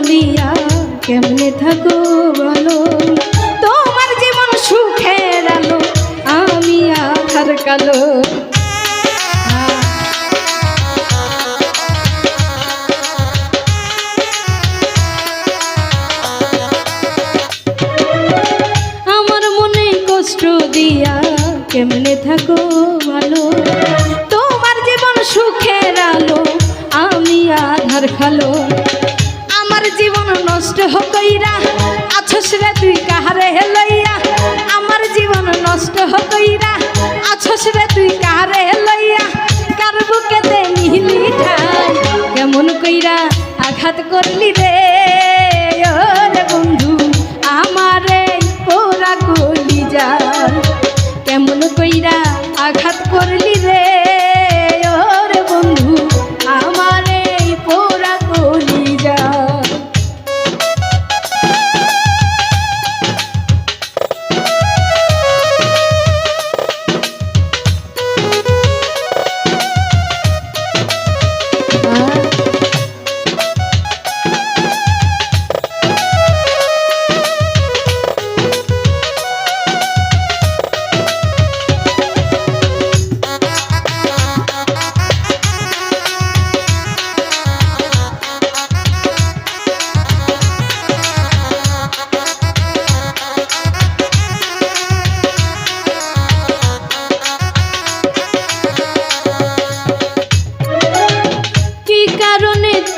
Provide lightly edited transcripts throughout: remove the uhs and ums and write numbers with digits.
দিয়া কেমনে থাকো বলো, তোমার জীবন সুখের আলো আমি আধার কালো। আমার মনে কষ্ট দিয়া কেমনে থাকো ভালো, তোমার জীবন সুখের আলো আমি আধার কালো। আমার জীবন নষ্ট হইরা আছস রে তুই কাহারে লইয়া, আমার জীবন নষ্ট হইরা আছস রে তুই কাহারে লইয়া, কার বুকেতে নিহিলি ঠাই কেমন কইরা আঘাত করলি রে ও রে বন্ধু আমারে পোড়া কলিজা, কেমন কইরা আঘাত করলি রে ও রে বন্ধু আমারে পোড়া কলিজা।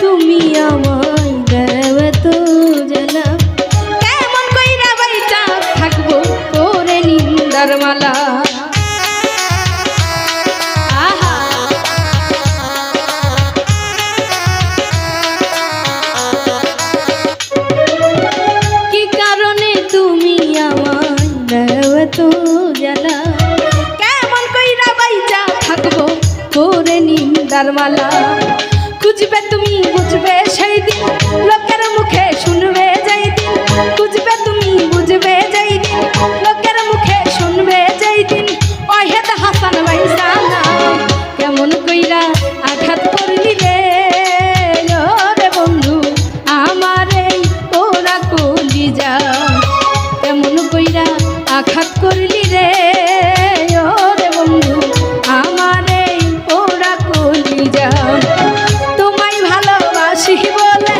তুমি আমায় দেবে তো জানা, কেমন কইরা বাইটা থাকবো তোরে নিন্দার মালা। কি কারণে তুমি আমায় দেবে তো জানা, কেমন কইরা বাইটা থাকবো তোরে নিন্দার মালা। খুঁজবে তুমি বুঝবে সেই দিন, লোকের মুখে শুনবে যেই দিন, খুঁজবে তুমি বুঝবে যেই দিন, লোকের মুখে শুনবে যেই দিন, ওহেদ হাসান বাইসা না কেমন কইরা আঘাত করলি রে ও রে বন্ধু আমার এই পোড়া কলিজা, কেমন কইরা আঘাত করলি রে ও রে বন্ধু আমার এই পোড়া কলিজা। বলে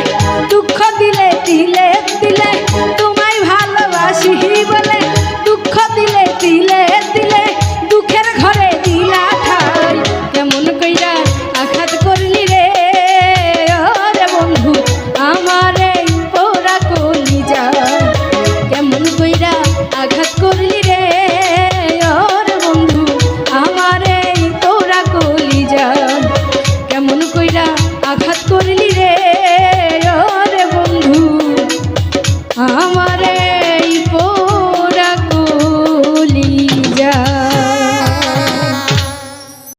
দুঃখ দিলে দিলে দিলে, তোমায় ভালোবাসি বলে দুঃখ দিলে দিলে দিলে, দুঃখের ঘরে দিলা ঠাই কেমন কইরা আঘাত করলি রে ও রে বন্ধু আমার এই পোড়া কলিজা, কেমন কইরা আঘাত করলি রে ও রে বন্ধু আমার এই পোড়া কলিজা, কেমন কইরা আঘাত করলি রে ও রে বন্ধু।